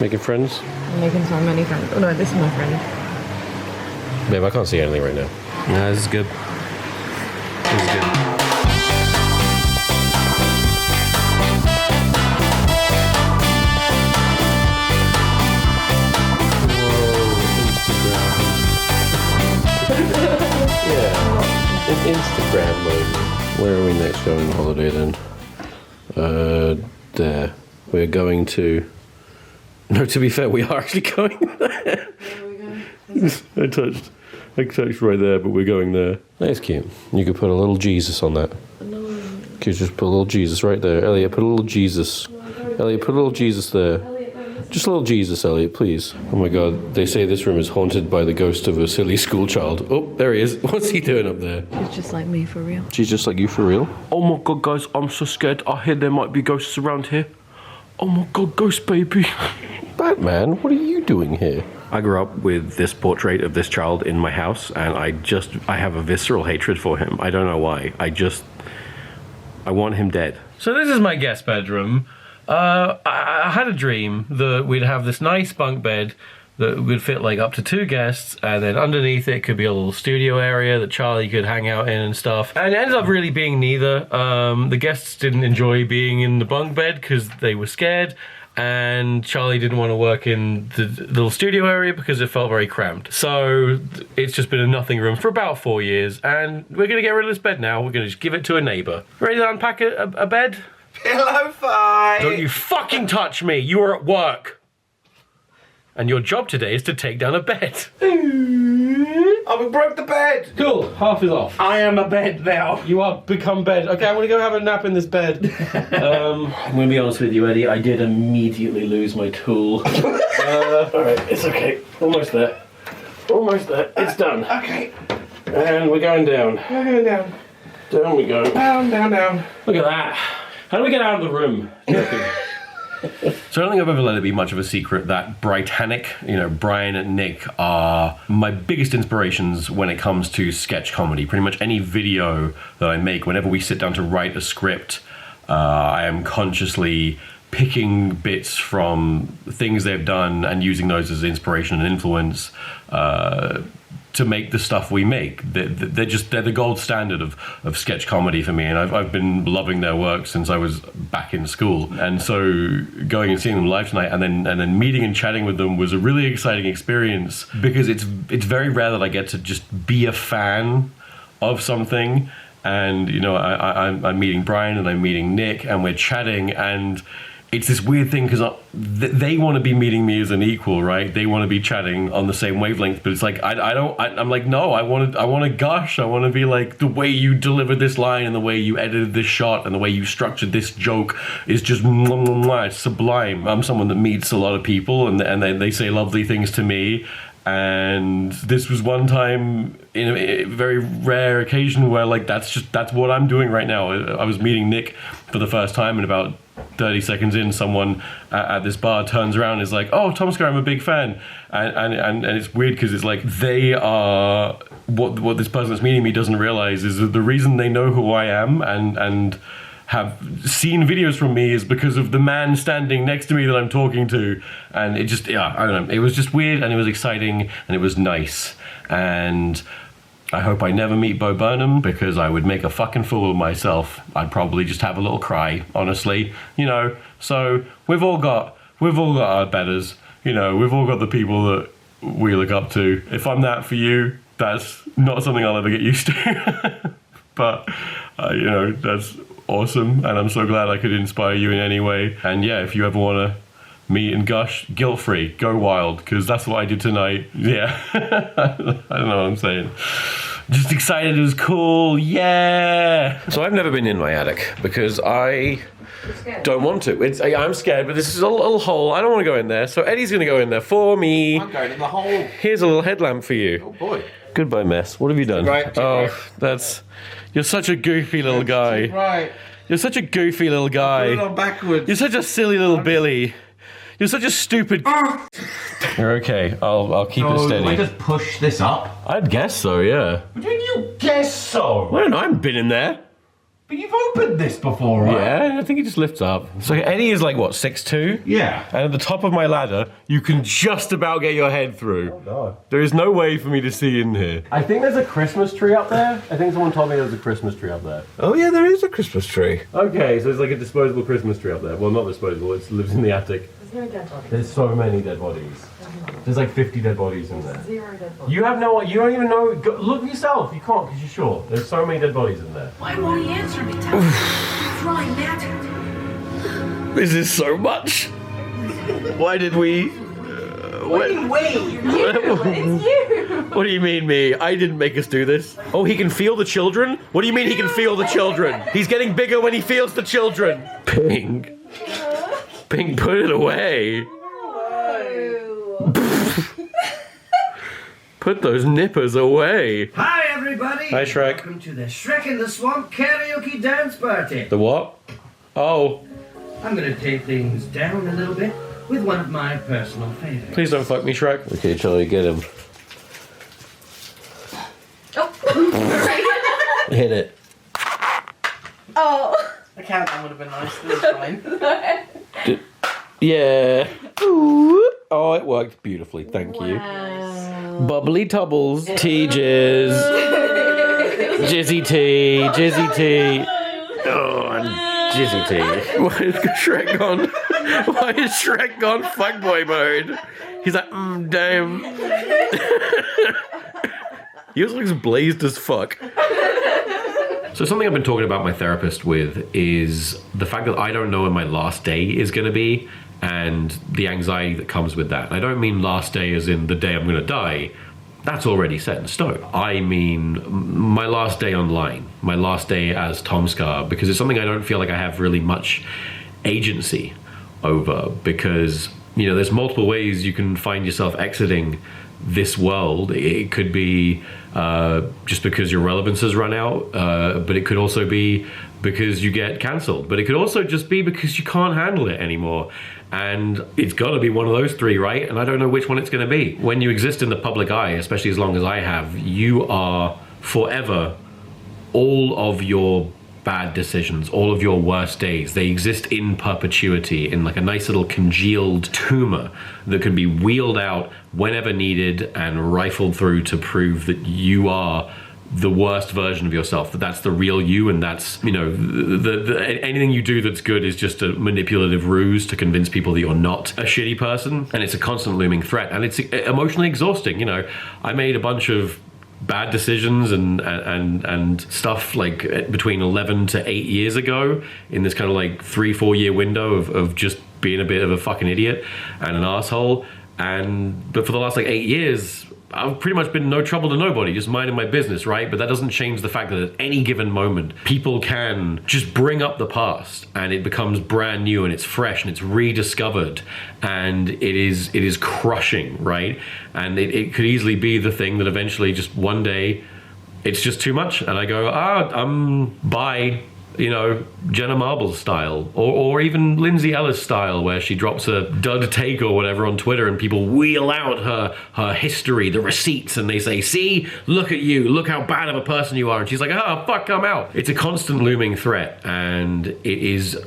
Making friends? I'm making so many friends. Oh no, this is my friend. Babe, I can't see anything right now. No, this is good. This is good. Yeah, in Instagram mode. Where are we next going on holiday then? There. We're going to... No, to be fair, we are actually going there. Where are we going? I touched right there, but we're going there. That's cute. You could put a little Jesus on that. No. You could just put a little Jesus right there. Elliot, put a little Jesus. Elliot, put a little Jesus there. Just a little Jesus, Elliot, please. Oh my god, they say this room is haunted by the ghost of a silly school child. Oh, there he is. What's he doing up there? She's just like me for real. She's just like you for real? Oh my god, guys, I'm so scared. I hear there might be ghosts around here. Oh my god, ghost baby. Batman, what are you doing here? I grew up with this portrait of this child in my house, and I have a visceral hatred for him. I don't know why. I want him dead. So this is my guest bedroom. I had a dream that we'd have this nice bunk bed that would fit like up to 2 guests, and then underneath it could be a little studio area that Charlie could hang out in and stuff. And it ended up really being neither. The guests didn't enjoy being in the bunk bed because they were scared, and Charlie didn't want to work in the little studio area because it felt very cramped. So it's just been a nothing room for about 4 years, and we're going to get rid of this bed now. We're going to just give it to a neighbour. Ready to unpack a bed? Pillow fight! Don't you fucking touch me! You are at work! And your job today is to take down a bed. Oh, we broke the bed! Cool, half is off. I am a bed now. You are become bed. Okay, I'm gonna go have a nap in this bed. I'm gonna be honest with you, Eddie, I did immediately lose my tool. Alright, it's okay. Almost there. Almost there. It's done. Okay. And we're going down. We're going down. Down we go. Down, down, down. Look at that. How do we get out of the room? So I don't think I've ever let it be much of a secret that Britannic, Brian and Nick are my biggest inspirations when it comes to sketch comedy. Pretty much any video that I make, whenever we sit down to write a script, I am consciously picking bits from things they've done and using those as inspiration and influence to make the stuff we make. They're the gold standard of sketch comedy for me, and I've been loving their work since I was back in school. And so going and seeing them live tonight, and then meeting and chatting with them was a really exciting experience, because it's very rare that I get to just be a fan of something. And I'm meeting Brian and I'm meeting Nick, and we're chatting, and it's this weird thing because they want to be meeting me as an equal, right? They want to be chatting on the same wavelength, but it's like I'm like, no, I want to gush. I want to be like, the way you delivered this line and the way you edited this shot and the way you structured this joke is just mwah, mwah, mwah, it's sublime. I'm someone that meets a lot of people and they say lovely things to me. And this was one time in a very rare occasion where that's what I'm doing right now. I was meeting Nick for the first time, and about 30 seconds in, someone at this bar turns around and is like, "Oh, TomSka, I'm a big fan." And it's weird because it's like they are what this person that's meeting me doesn't realize is that the reason they know who I am and have seen videos from me is because of the man standing next to me that I'm talking to. And it just, I don't know, it was just weird, and it was exciting, and it was nice. And I hope I never meet Bo Burnham, because I would make a fucking fool of myself. I'd probably just have a little cry, honestly. So we've all got our betters. We've all got the people that we look up to. If I'm that for you, that's not something I'll ever get used to. But, that's awesome, and I'm so glad I could inspire you in any way. And yeah, if you ever want to meet and gush, guilt-free, go wild, because that's what I did tonight. Yeah. I don't know what I'm saying. Just excited, it was cool, yeah! So I've never been in my attic, because I don't want to. I'm scared, but this is a little hole. I don't want to go in there, so Eddie's going to go in there for me. I'm going in the hole. Here's a little headlamp for you. Oh boy. Goodbye, mess. What have you done? Right, that's... You're such a goofy little guy. Right. You're such a goofy little guy. Put it on backwards. You're such a silly little Billy. You're such a stupid... You're okay. I'll keep it steady. Do I just push this up? I'd guess so, yeah. What do you guess so? I don't know. I haven't been in there. But you've opened this before, right? Yeah, I think it just lifts up. So Eddie is like, what, 6'2"? Yeah. And at the top of my ladder, you can just about get your head through. Oh, God. There is no way for me to see in here. I think there's a Christmas tree up there. I think someone told me there was a Christmas tree up there. Oh yeah, there is a Christmas tree. Okay, so there's like a disposable Christmas tree up there. Well, not disposable, it lives in the attic. There's no dead bodies. There's so many dead bodies. There's like 50 dead bodies in there. 0 dead bodies. You have no, you don't even know. Go, look yourself. You can't because you're sure. There's so many dead bodies in there. Why won't he answer me, Tom? Flying that. This is so much. Why did we? Wait. It's you! What do you mean, me? I didn't make us do this. Oh, he can feel the children? What do you mean he can feel the children? He's getting bigger when he feels the children. Pink. Pink, put it away. Put those nippers away. Hi, everybody. Hi, Shrek. Welcome to the Shrek in the Swamp karaoke dance party. The what? Oh, I'm going to take things down a little bit with one of my personal favorites. please don't fuck me, Shrek. Okay, Charlie, get him. Oh. Hit it. Oh. The countdown would have been nice. This fine. Yeah. Ooh. Oh, it worked beautifully. Thank you. Bubbly tubbles. Tea jizz. Jizzy tea. Jizzy tea. Oh, and jizzy tea. Why is Shrek gone? Why is Shrek gone fuckboy mode? He's like, damn. He also looks blazed as fuck. So something I've been talking about my therapist with is the fact that I don't know when my last day is going to be and the anxiety that comes with that. I don't mean last day as in the day I'm going to die. That's already set in stone. I mean my last day online, my last day as TomSka, because it's something I don't feel like I have really much agency over, because, you know, there's multiple ways you can find yourself exiting this world. It could be just because your relevance has run out, but it could also be because you get cancelled, but it could also just be because you can't handle it anymore. And it's got to be one of those three, right? And I don't know which one it's going to be. When you exist in the public eye, especially as long as I have, you are forever all of your bad decisions, all of your worst days. They exist in perpetuity in like a nice little congealed tumor that can be wheeled out whenever needed and rifled through to prove that you are the worst version of yourself, that's the real you, and that's, you know, anything you do that's good is just a manipulative ruse to convince people that you're not a shitty person, and it's a constant looming threat, and it's emotionally exhausting. You know, I made a bunch of bad decisions and stuff like between 11 to 8 years ago in this kind of like 3-4 year window of just being a bit of a fucking idiot and an asshole, but for the last like 8 years I've pretty much been no trouble to nobody, just minding my business, right? But that doesn't change the fact that at any given moment, people can just bring up the past and it becomes brand new and it's fresh and it's rediscovered, and it is crushing, right? And it could easily be the thing that eventually just one day it's just too much and I go, bye. You know, Jenna Marbles style, or even Lindsay Ellis style, where she drops a dud take or whatever on Twitter and people wheel out her history, the receipts, and they say, see, look at you, look how bad of a person you are. And she's like, fuck, I'm out. It's a constant looming threat, and it is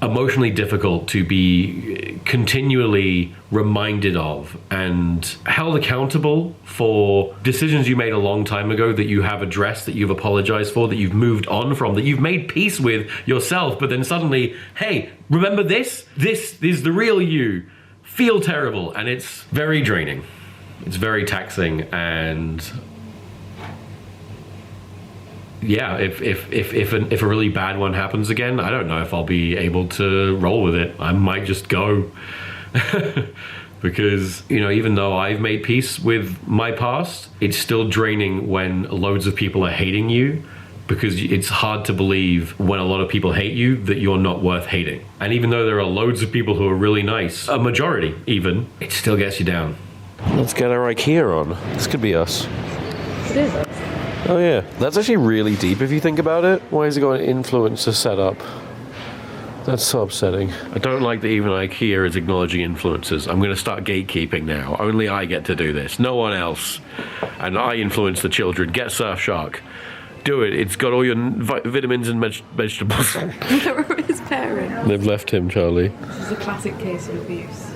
emotionally difficult to be continually reminded of and held accountable for decisions you made a long time ago that you have addressed, that you've apologized for, that you've moved on from, that you've made peace with yourself, but then suddenly, hey, remember this? This is the real you. Feel terrible, and it's very draining. It's very taxing, and yeah, if a really bad one happens again, I don't know if I'll be able to roll with it. I might just go. Because, you know, even though I've made peace with my past, it's still draining when loads of people are hating you, because it's hard to believe when a lot of people hate you that you're not worth hating. And even though there are loads of people who are really nice, a majority even, it still gets you down. Let's get our Ikea on. This could be us. It is us. Oh yeah, that's actually really deep if you think about it. Why has it got an influencer set up? That's so upsetting. I don't like that even IKEA is acknowledging influencers. I'm going to start gatekeeping now. Only I get to do this, no one else. And I influence the children. Get Surfshark. do it. It's got all your vitamins and vegetables. Where are his parents? They've left him, Charlie. This is a classic case of abuse.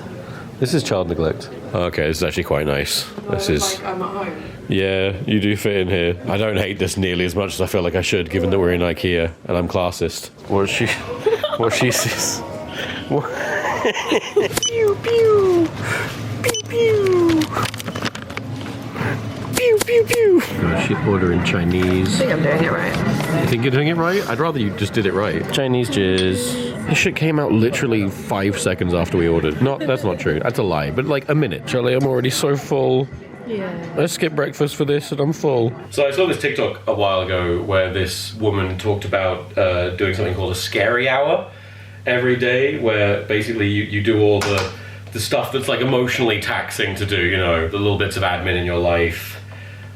This is child neglect. Okay, this is actually quite nice. This is... Like, I'm at home. Yeah, you do fit in here. I don't hate this nearly as much as I feel like I should, given that we're in Ikea and I'm classist. What she sees. Pew pew, pew pew, pew pew pew. She's ordering Chinese. I think I'm doing it right. You think you're doing it right? I'd rather you just did it right. Chinese jizz. This shit came out literally 5 seconds after we ordered. That's not true. That's a lie. But like a minute. Charlie, I'm already so full. Yeah. I skipped breakfast for this and I'm full. So I saw this TikTok a while ago where this woman talked about doing something called a scary hour every day, where basically you do all the stuff that's like emotionally taxing to do, you know, the little bits of admin in your life,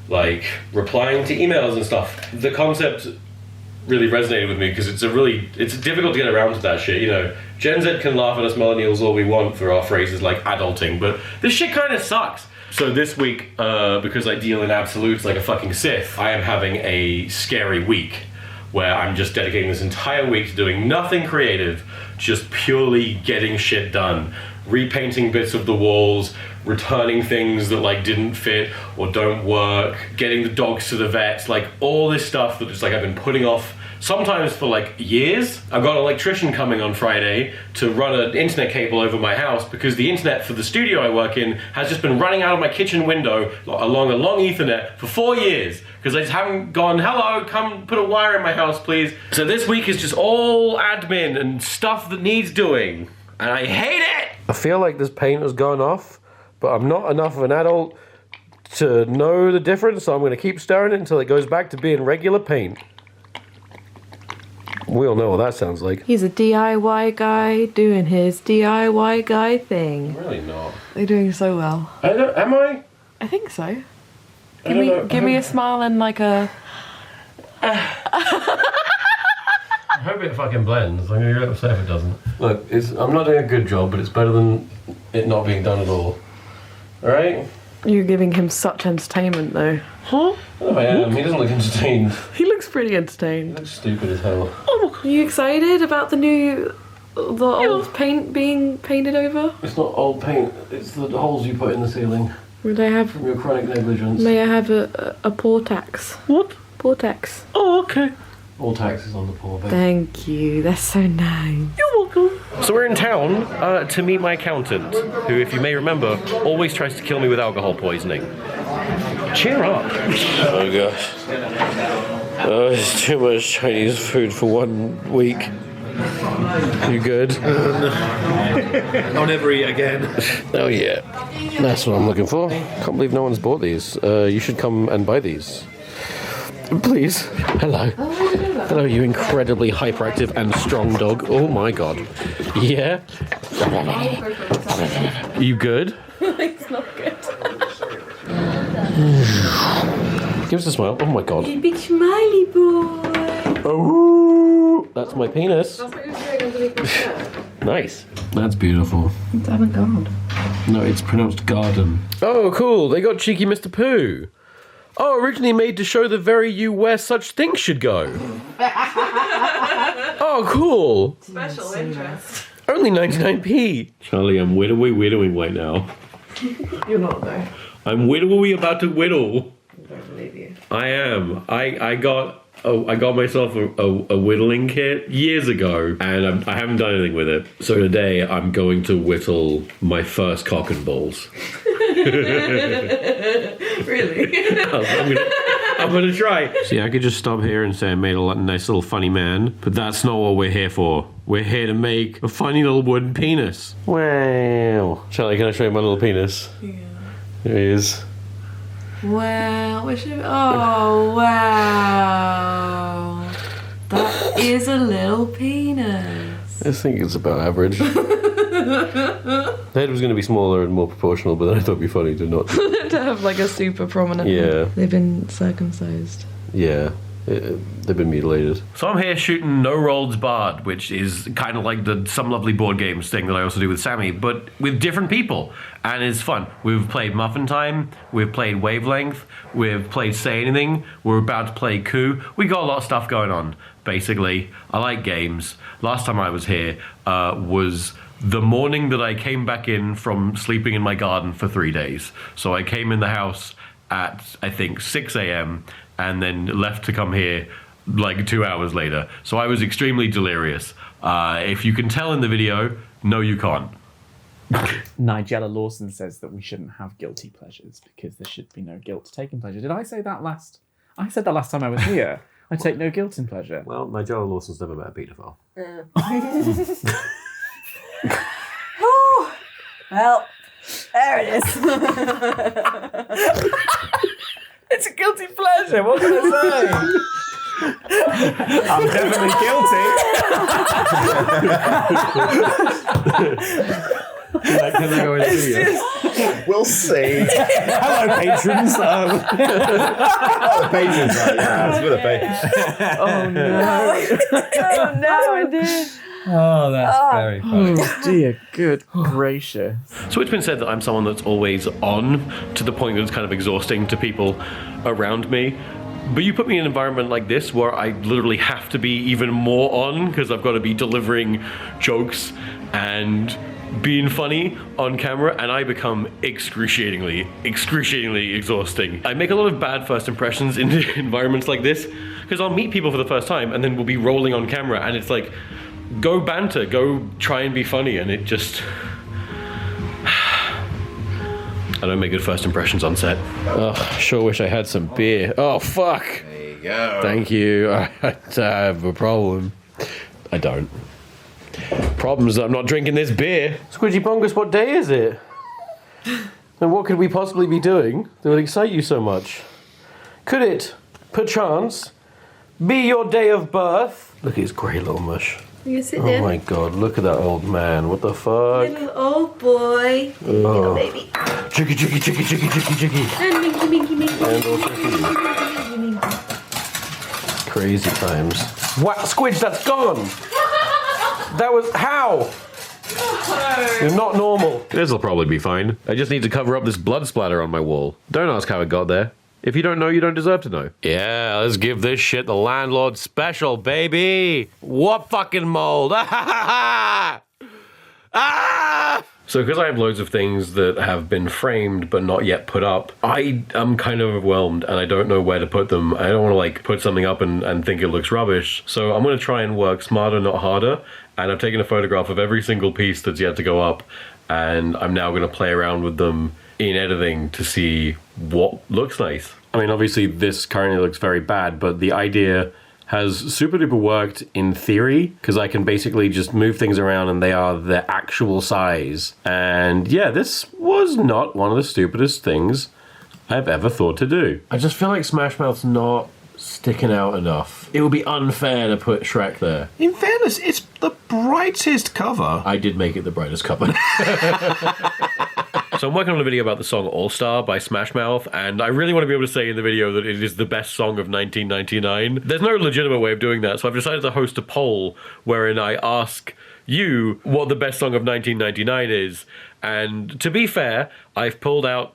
like replying to emails and stuff. The concept really resonated with me because it's difficult to get around to that shit, you know. Gen Z can laugh at us millennials all we want for our phrases like adulting, but this shit kind of sucks. So this week, because I deal in absolutes like a fucking Sith, I am having a scary week where I'm just dedicating this entire week to doing nothing creative, just purely getting shit done. Repainting bits of the walls, returning things that like didn't fit or don't work, getting the dogs to the vets, like all this stuff that just like I've been putting off sometimes for like years. I've got an electrician coming on Friday to run an internet cable over my house because the internet for the studio I work in has just been running out of my kitchen window along a long Ethernet for 4 years because I just haven't gone, hello, come put a wire in my house, please. So this week is just all admin and stuff that needs doing, and I hate it! I feel like this paint has gone off, but I'm not enough of an adult to know the difference, so I'm going to keep stirring it until it goes back to being regular paint. We all know what that sounds like. He's a DIY guy doing his DIY guy thing. I'm really not. They're doing so well. Am I? I think so. I don't know. Give me a smile and like a... I hope it fucking blends. I'm going to get upset if it doesn't. Look, I'm not doing a good job, but it's better than it not being done at all. Alright? You're giving him such entertainment though. Huh? Oh, I am. He doesn't look entertained. He looks pretty He entertained. looks stupid as hell. Are you excited about the old paint being painted over? It's not old paint, it's the holes you put in the ceiling Would I have... from your chronic negligence. May I have a Portex? What? Portex. Oh, okay. All taxes on the poor, babe. Thank you. That's so nice. You're welcome. So we're in town to meet my accountant, who, if you may remember, always tries to kill me with alcohol poisoning. Cheer up. Oh gosh. Oh, it's too much Chinese food for 1 week. You good? I'll never eat again. Oh yeah. That's what I'm looking for. Can't believe no one's bought these. You should come and buy these. Please. Hello. Hello, you incredibly hyperactive and strong dog. Oh my god. Yeah? You good? It's not good. Give us a smile. Oh my god. Big smiley boy. Oh, that's my penis. That's what he was doing underneath my shirt. Nice. That's beautiful. It's avant-garde. No, it's pronounced garden. Oh, cool. They got Cheeky Mr. Pooh. Oh, originally made to show the very you where such things should go. Oh, cool. Special interest. Only 99p. Charlie, I'm whittling right now. You're not though. I'm whittling about to whittle. I don't believe you. I am. I got myself a whittling kit years ago, and I haven't done anything with it. So today I'm going to whittle my first cock and balls. Really? I'm gonna try. See, I could just stop here and say I made a nice little funny man, but that's not what we're here for. We're here to make a funny little wooden penis. Wow. Charlie, can I show you my little penis? Yeah. There he is. Wow. Oh, wow. That is a little penis. I think it's about average. The head was going to be smaller and more proportional, but then I thought it'd be funny to not. To have like a super prominent. Yeah. They've been circumcised. Yeah. They've been mutilated. So I'm here shooting No Rolls Barred, which is kind of like the Some Lovely Board Games thing that I also do with Sammy, but with different people, and it's fun. We've played Muffin Time, we've played Wavelength, we've played Say Anything, we're about to play Coup. We got a lot of stuff going on, basically. I like games. Last time I was here was the morning that I came back in from sleeping in my garden for 3 days. So I came in the house at, I think, 6 a.m. and then left to come here like 2 hours later. So I was extremely delirious. If you can tell in the video, no you can't. Nigella Lawson says that we shouldn't have guilty pleasures because there should be no guilt taking pleasure. Did I say that last? I said that last time I was here. I take no guilt in pleasure. Well, Nigella Lawson's never met a paedophile. Oh, well, there it is. It's a guilty pleasure. What can I say? I'm definitely guilty. Can I go in and see you? We'll see. Hello, patrons. Oh, the patrons, right? Yeah, it's with the patrons. Oh no! Oh no, I did. Oh, that's very funny. Oh dear, good gracious. So it's been said that I'm someone that's always on, to the point that it's kind of exhausting to people around me. But you put me in an environment like this where I literally have to be even more on, because I've got to be delivering jokes and being funny on camera, and I become excruciatingly exhausting. I make a lot of bad first impressions in environments like this, because I'll meet people for the first time and then we'll be rolling on camera and it's like, go banter, go try and be funny, and it just... I don't make good first impressions on set. Oh, I sure wish I had some beer. Oh, fuck. There you go. Thank you. I have a problem. I don't. Problem is that I'm not drinking this beer. Squidgy Bongus, what day is it? And what could we possibly be doing that would excite you so much? Could it, perchance, be your day of birth? Look at his grey little mush. You sit Oh my god, look at that old man. What the fuck? Little old boy. Little baby. Chicky, chicky, chicky, chicky, chicky, chicky. And Minky, Minky, Minky. And also for you. Crazy times. Wow, Squidge, that's gone! That was... How? You're not normal. This'll probably be fine. I just need to cover up this blood splatter on my wall. Don't ask how it got there. If you don't know, you don't deserve to know. Yeah, let's give this shit the landlord special, baby! What fucking mold? Ah! So because I have loads of things that have been framed but not yet put up, I am kind of overwhelmed and I don't know where to put them. I don't want to like put something up and think it looks rubbish. So I'm going to try and work smarter, not harder. And I've taken a photograph of every single piece that's yet to go up, and I'm now going to play around with them in editing to see what looks nice. I mean, obviously this currently looks very bad, but the idea has super duper worked in theory, because I can basically just move things around and they are the actual size. And yeah, this was not one of the stupidest things I've ever thought to do. I just feel like Smash Mouth's not sticking out enough. It would be unfair to put Shrek there. In fairness, it's the brightest cover. I did make it the brightest cover. So I'm working on a video about the song All Star by Smash Mouth, and I really want to be able to say in the video that it is the best song of 1999. There's no legitimate way of doing that, so I've decided to host a poll wherein I ask you what the best song of 1999 is. And to be fair, I've pulled out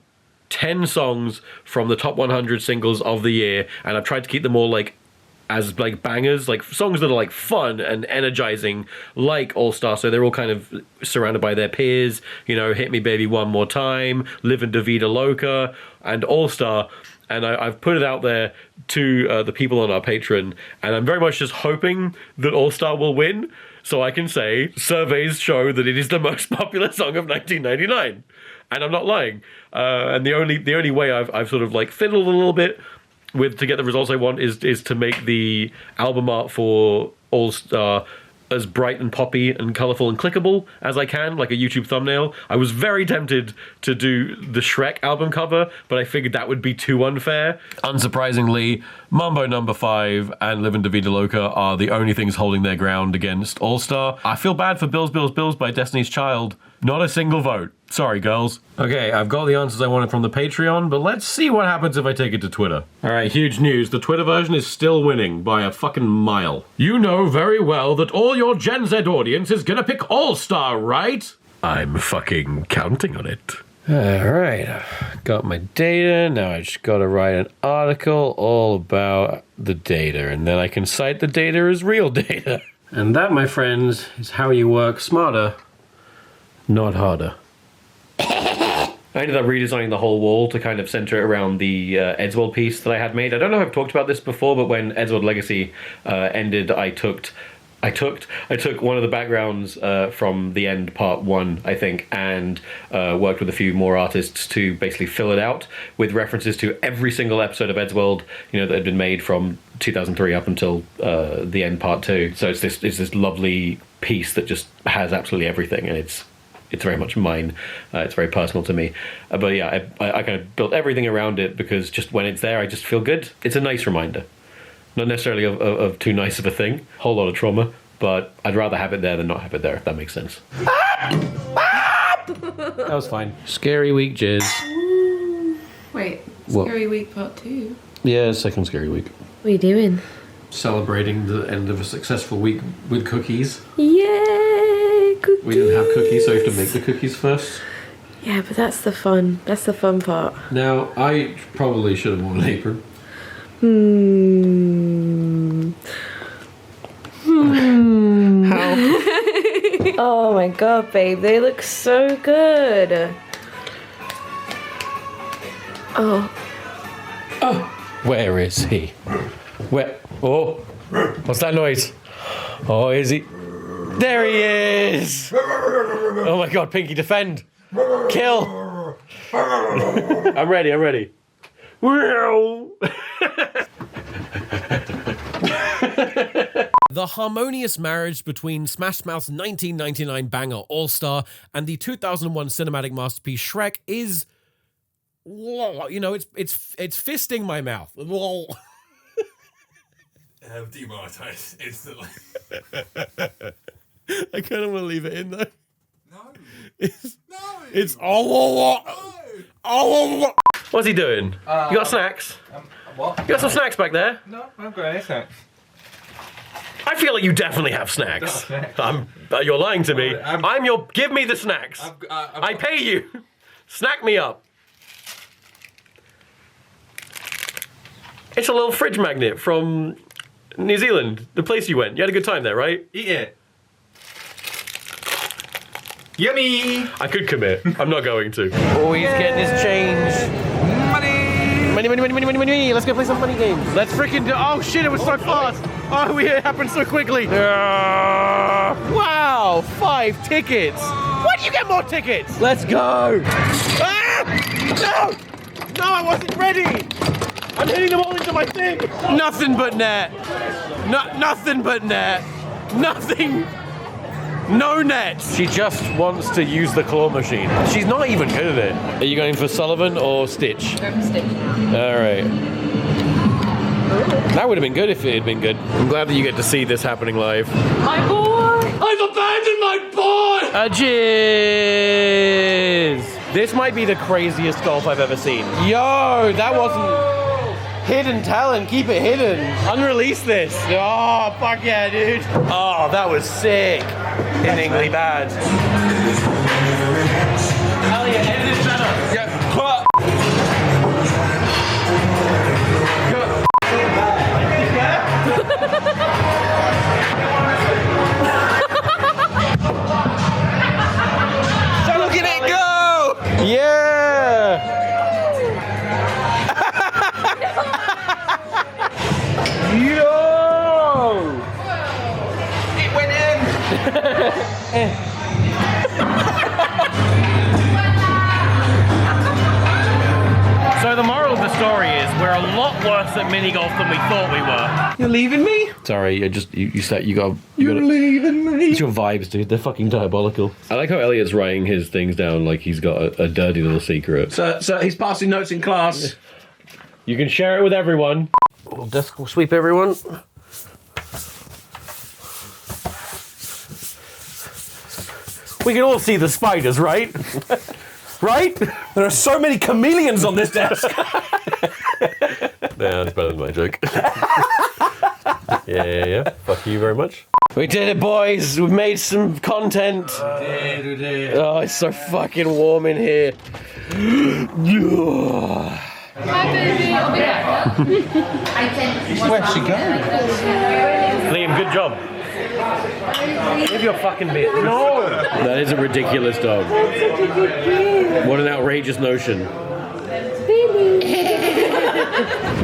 10 songs from the top 100 singles of the year, and I've tried to keep them all like as like bangers, like songs that are like fun and energizing, like All Star. So they're all kind of surrounded by their peers, you know, Hit Me Baby One More Time, Livin' Da Vida Loca, and All Star. And I've put it out there to the people on our Patreon, and I'm very much just hoping that All Star will win, so I can say surveys show that it is the most popular song of 1999, and I'm not lying. And the only way I've sort of like fiddled a little bit with to get the results I want is to make the album art for All Star as bright and poppy and colourful and clickable as I can, like a YouTube thumbnail. I was very tempted to do the Shrek album cover, but I figured that would be too unfair. Unsurprisingly, Mambo No. 5 and Livin' Da Vida Loca are the only things holding their ground against All Star. I feel bad for Bills, Bills, Bills by Destiny's Child. Not a single vote. Sorry, girls. Okay, I've got the answers I wanted from the Patreon, but let's see what happens if I take it to Twitter. Alright, huge news. The Twitter version is still winning by a fucking mile. You know very well that all your Gen Z audience is gonna pick All-Star, right? I'm fucking counting on it. Alright, got my data. Now I just gotta write an article all about the data, and then I can cite the data as real data. And that, my friends, is how you work smarter, not harder. I ended up redesigning the whole wall to kind of center it around the Edgeworld piece that I had made. I don't know if I've talked about this before, but when Edgeworld Legacy ended, I took one of the backgrounds from the end, part 1, I think, and worked with a few more artists to basically fill it out with references to every single episode of Edgeworld, that had been made from 2003 up until the end, part 2. So it's this lovely piece that just has absolutely everything, and it's very much mine. It's very personal to me. But yeah, I kind of built everything around it because just when it's there, I just feel good. It's a nice reminder. Not necessarily of too nice of a thing. Whole lot of trauma. But I'd rather have it there than not have it there, if that makes sense. That was fine. Scary week, Jizz. Wait, What? Scary Week Part 2. Yeah, second scary week. What are you doing? Celebrating the end of a successful week with cookies. Yay! Cookies! We didn't have cookies, so we have to make the cookies first. Yeah, but that's the fun. That's the fun part. Now, I probably should have worn an apron. How? Oh my god, babe, they look so good. Oh. Where is he? Where? Oh, what's that noise? Oh, is he? There he is! Oh my god, Pinky, defend! Kill! I'm ready. The harmonious marriage between Smash Mouth's 1999 banger All-Star and the 2001 cinematic masterpiece Shrek is, it's fisting my mouth. Demonetized instantly. I kind of want to leave it in though. No. It's What's he doing? You got snacks? What? You got some snacks back there? No, I haven't got any snacks. I feel like you definitely have snacks. You're lying to me. Give me the snacks. I pay you. Snack me up. It's a little fridge magnet from New Zealand, the place you went. You had a good time there, right? Eat it. Yummy! I could commit. I'm not going to. Oh, he's getting his change. Money. Let's go play some money games. Let's freaking do. Oh shit, it was so fast. Oh, it happened so quickly. Wow, 5 tickets. Why do you get more tickets? Let's go. Ah! No, I wasn't ready. I'm hitting them all into my thing. Nothing but net. Nothing but net. Nothing. No nets. She just wants to use the claw machine. She's not even good at it. Are you going for Sullivan or Stitch? Go for Stitch now. All right. That would have been good if it had been good. I'm glad that you get to see this happening live. My boy! I've abandoned my boy! A jizz! This might be the craziest golf I've ever seen. Yo, that wasn't... Hidden talent, keep it hidden. Unrelease this. Oh, fuck yeah, dude. Oh, that was sick. Hittingly bad. Elliot, edit this better. Yeah. So look at it go! Yeah! Yo! It went in! So the moral of the story is we're a lot worse at mini golf than we thought we were. You're leaving me? Sorry, you got leaving me? It's your vibes, dude. They're fucking diabolical. I like how Elliot's writing his things down like he's got a dirty little secret. So he's passing notes in class. You can share it with everyone. We'll desk sweep everyone. We can all see the spiders, right? right? There are so many chameleons on this desk. That's better than my joke. Yeah. Fuck you very much. We did it, boys. We've made some content. We did. Oh, it's so fucking warm in here. Where's she going? Liam, good job. Give your fucking bit. No! That is a ridiculous dog. What an outrageous notion.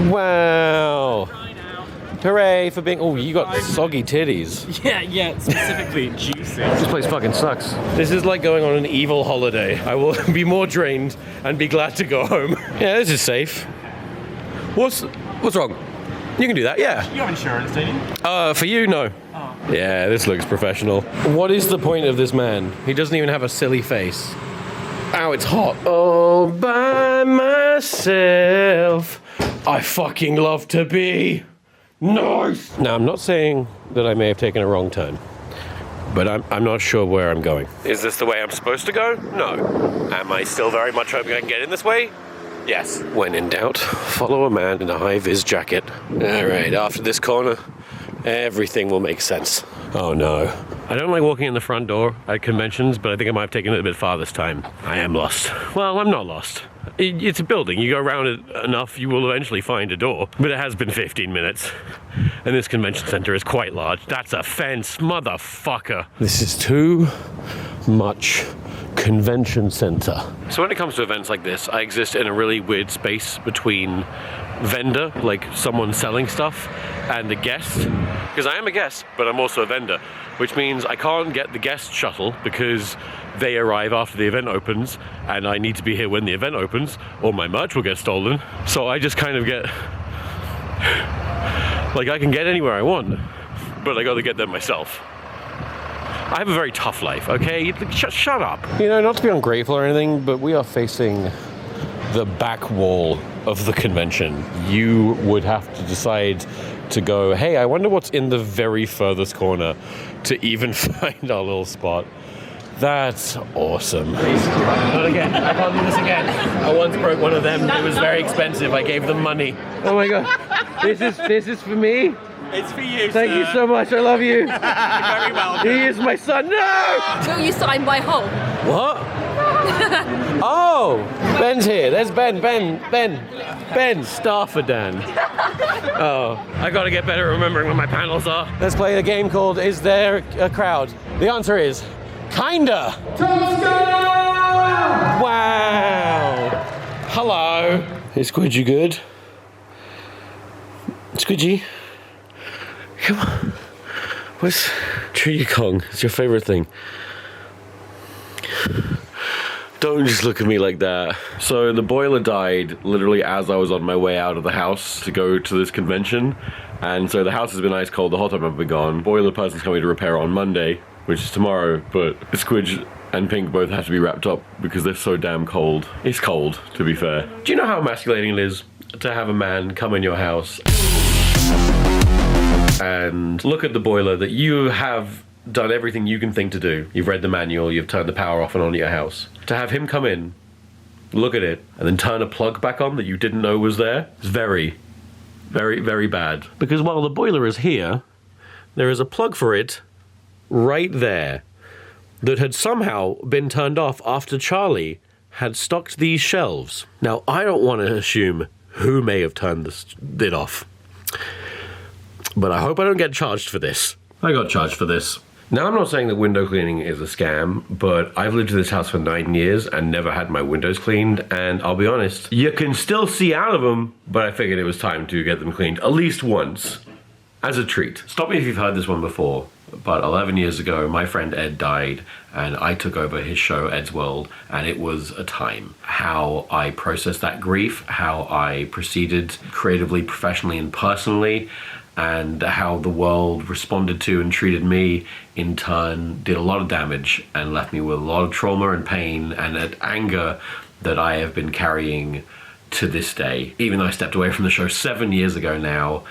Wow. Hooray for being... Oh, you got soggy titties. Yeah, specifically juicy. This place fucking sucks. This is like going on an evil holiday. I will be more drained and be glad to go home. Yeah, this is safe. What's wrong? You can do that, yeah. You have insurance, don't you? For you, no. Oh. Yeah, this looks professional. What is the point of this man? He doesn't even have a silly face. Ow, it's hot. All by myself, I fucking love to be nice. Now, I'm not saying that I may have taken a wrong turn, but I'm not sure where I'm going. Is this the way I'm supposed to go? No. Am I still very much hoping I can get in this way? Yes. When in doubt, follow a man in a high-vis jacket. All right, after this corner, everything will make sense. Oh no. I don't like walking in the front door at conventions, but I think I might have taken it a bit far this time. I am lost. Well, I'm not lost. It's a building. You go around it enough, you will eventually find a door. But it has been 15 minutes. And this convention center is quite large. That's a fence, motherfucker. This is too much convention center. So when it comes to events like this, I exist in a really weird space between vendor, like someone selling stuff, and a guest. Because I am a guest, but I'm also a vendor, which means I can't get the guest shuttle because they arrive after the event opens, and I need to be here when the event opens, or my merch will get stolen. So I just kind of get... like, I can get anywhere I want, but I gotta get there myself. I have a very tough life, okay? Shut up. You know, not to be ungrateful or anything, but we are facing the back wall of the convention. You would have to decide to go, hey, I wonder what's in the very furthest corner to even find our little spot. That's awesome. Not again. I can't do this again. I once broke one of them. It was very expensive. I gave them money. Oh my god. This is for me? It's for you, Thank you so much. I love you. You're very welcome. He is my son. No! Will you sign my hole? What? Oh, Ben's here. There's Ben. Ben, Starfadan. Oh, I gotta get better at remembering where my panels are. Let's play a game called Is There a Crowd? The answer is kinda. TomSka! Wow. Hello. Hey, Squidgy, good? Squidgy? Come on. What's Tree Kong? It's your favorite thing. Don't just look at me like that. So the boiler died literally as I was on my way out of the house to go to this convention. And so the house has been ice cold the whole time I've been gone. Boiler person's coming to repair on Monday, which is tomorrow, but Squidge and Pink both have to be wrapped up because they're so damn cold. It's cold, to be fair. Do you know how emasculating it is to have a man come in your house and look at the boiler that you have done everything you can think to do? You've read the manual, you've turned the power off and on at your house. To have him come in, look at it, and then turn a plug back on that you didn't know was there, it's very, very, very bad. Because while the boiler is here, there is a plug for it right there that had somehow been turned off after Charlie had stocked these shelves. Now, I don't want to assume who may have turned it off, but I hope I don't get charged for this. I got charged for this. Now, I'm not saying that window cleaning is a scam, but I've lived in this house for 9 years and never had my windows cleaned, and I'll be honest, you can still see out of them, but I figured it was time to get them cleaned at least once, as a treat. Stop me if you've heard this one before, but 11 years ago, my friend Ed died, and I took over his show, Ed's World, and it was a time. How I processed that grief, how I proceeded creatively, professionally, and personally, and how the world responded to and treated me, in turn, did a lot of damage and left me with a lot of trauma and pain and anger that I have been carrying to this day. Even though I stepped away from the show 7 years ago now,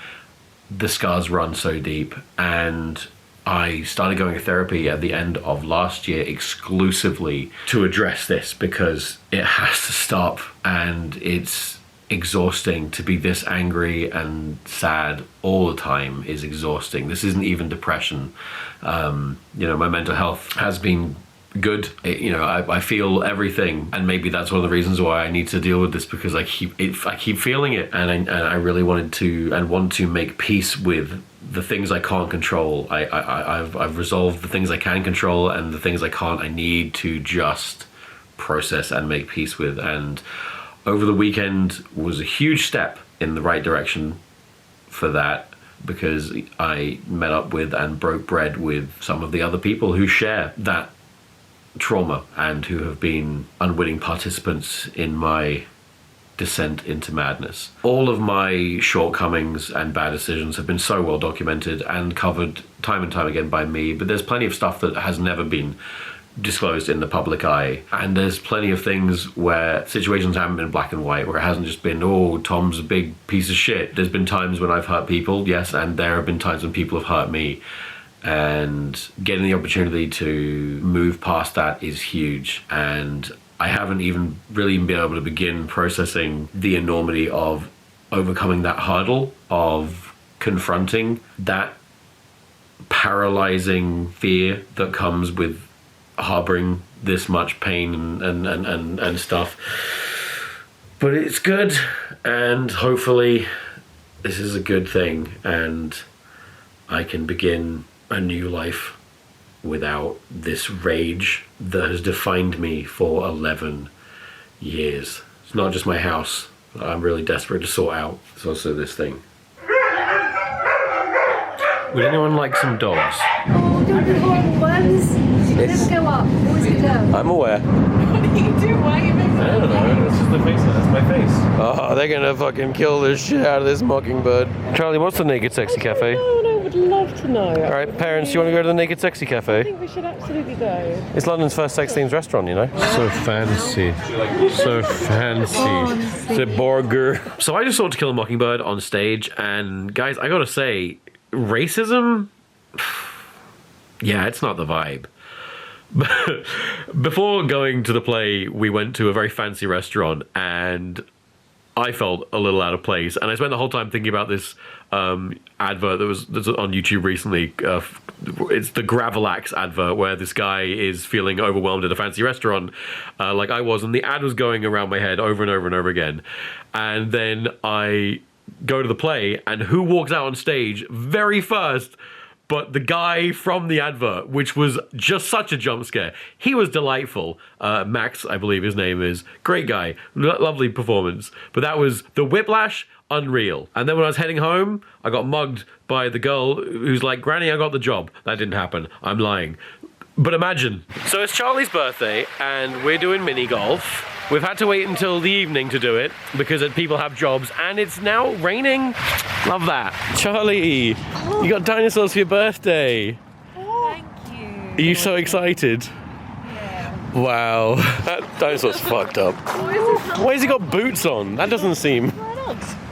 the scars run so deep, and I started going to therapy at the end of last year exclusively to address this because it has to stop, and it's exhausting to be this angry and sad all the time is exhausting. This isn't even depression. My mental health has been good. I feel everything, and maybe that's one of the reasons why I need to deal with this, because I keep feeling it, and I really want to make peace with the things I can't control. I've resolved the things I can control, and the things I can't, I need to just process and make peace with. And over the weekend was a huge step in the right direction for that, because I met up with and broke bread with some of the other people who share that trauma and who have been unwitting participants in my descent into madness. All of my shortcomings and bad decisions have been so well documented and covered time and time again by me, but there's plenty of stuff that has never been disclosed in the public eye, and there's plenty of things where situations haven't been black and white, where it hasn't just been, oh, Tom's a big piece of shit. There's been times when I've hurt people, yes, and there have been times when people have hurt me, and getting the opportunity to move past that is huge. And I haven't even really been able to begin processing the enormity of overcoming that hurdle of confronting that paralyzing fear that comes with harboring this much pain and stuff. But it's good, and hopefully this is a good thing, and I can begin a new life without this rage that has defined me for 11 years. It's not just my house that I'm really desperate to sort out. It's also this thing. Would anyone like some dogs? Oh, don't be horrible ones. Never go up. Always go down. I'm aware. What do you do? Why are you making I don't know, that's just the face, that's my face. Oh, they're gonna fucking kill the shit out of this mockingbird. Charlie, what's the Naked Sexy Cafe? I would love to know. Alright, parents, do you want to go to the Naked Sexy I Cafe? think we should absolutely go. It's London's first sex themed restaurant, you know? So fancy. So fancy. It's a burger. So I just saw To Kill a Mockingbird on stage, and guys, I gotta say, racism? Yeah, it's not the vibe. Before going to the play, we went to a very fancy restaurant, and I felt a little out of place. And I spent the whole time thinking about this advert that's on YouTube recently. It's the Gravelax advert, where this guy is feeling overwhelmed at a fancy restaurant, like I was, and the ad was going around my head over and over and over again. And then I go to the play, and who walks out on stage very first but the guy from the advert, which was just such a jump scare. He was delightful. Max, I believe his name is. Great guy. Lovely performance. But that was the whiplash, unreal. And then when I was heading home, I got mugged by the girl who's like, Granny, I got the job. That didn't happen. I'm lying. But imagine. So it's Charlie's birthday, and we're doing mini golf. We've had to wait until the evening to do it because people have jobs, and it's now raining. Love that. Charlie, you got dinosaurs for your birthday. Thank you. Are you so excited? Yeah. Wow. That dinosaur's fucked up. Why has he got boots on? That doesn't seem...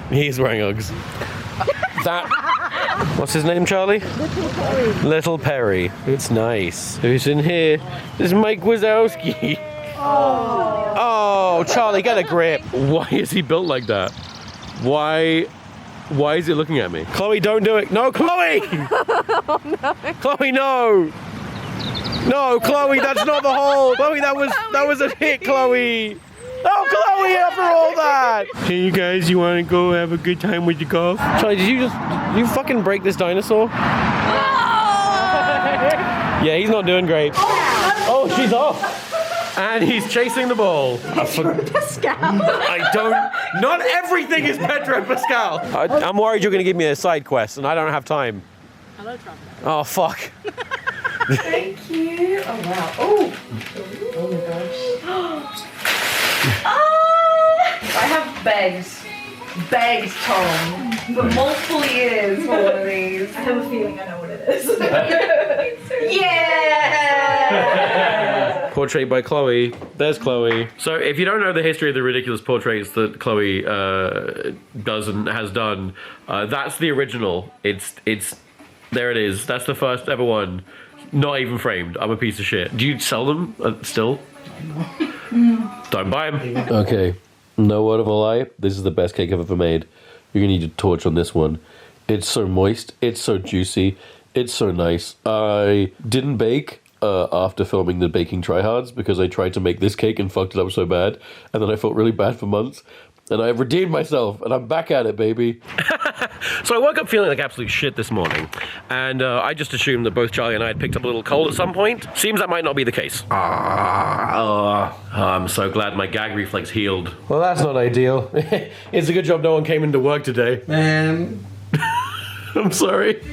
He's wearing Uggs. That... What's his name, Charlie? Little Perry. Little Perry. It's nice. Who's in here? It's Mike Wazowski. Oh, Charlie, get a grip. Why is he built like that? Why is it looking at me? Chloe, don't do it. No, Chloe! Oh, no. Chloe, no! No, Chloe, that's not the hole. Chloe, that was a hit, Chloe. Oh, Chloe, after all that. Hey, you guys, you want to go have a good time with your golf? Charlie, did you fucking break this dinosaur? Yeah, he's not doing great. Oh, she's off. And he's chasing the ball. Pascal. Not everything is Pedro Pascal. I'm worried you're going to give me a side quest, and I don't have time. Hello, Trump. Oh, fuck. Thank you. Oh, wow. Oh. Oh, my gosh. I have bags, Tom, but multiple years for one of these. I have a feeling I know what it is. Yeah! Portrait by Chloe. There's Chloe. So if you don't know the history of the ridiculous portraits that Chloe does and has done, that's the original. It's There it is. That's the first ever one. Not even framed. I'm a piece of shit. Do you sell them still? Don't buy them. Okay. No word of a lie. This is the best cake I've ever made. You're going to need a torch on this one. It's so moist. It's so juicy. It's so nice. I didn't bake after filming the baking tryhards because I tried to make this cake and fucked it up so bad. And then I felt really bad for months. And I redeemed myself, and I'm back at it, baby. So I woke up feeling like absolute shit this morning, and I just assumed that both Charlie and I had picked up a little cold at some point. Seems that might not be the case. I'm so glad my gag reflex healed. Well, that's not ideal. It's a good job no one came into work today. I'm sorry.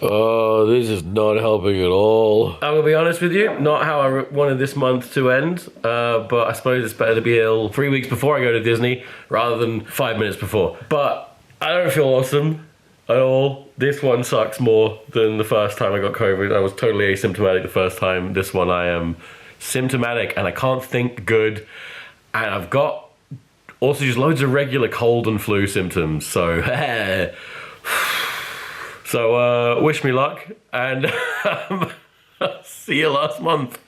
Oh, this is not helping at all. I will be honest with you, not how I wanted this month to end, but I suppose it's better to be ill 3 weeks before I go to Disney rather than 5 minutes before. But I don't feel awesome at all. This one sucks more than the first time I got COVID. I was totally asymptomatic the first time. This one I am symptomatic and I can't think good. And I've got also just loads of regular cold and flu symptoms, so So, wish me luck, and see you last month.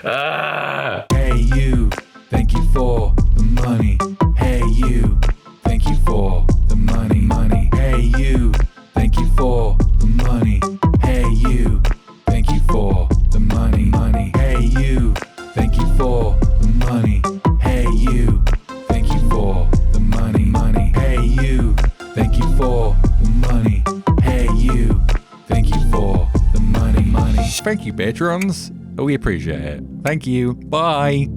Hey you, thank you for the money. Hey you, thank you for the money. Hey you, thank you for the money. Hey you, thank you for the money. Hey you, thank you for the money. Hey you, thank you for the money. Hey you, thank you for the money. Hey you, thank you for the money. Thank you, patrons. We appreciate it. Thank you. Bye.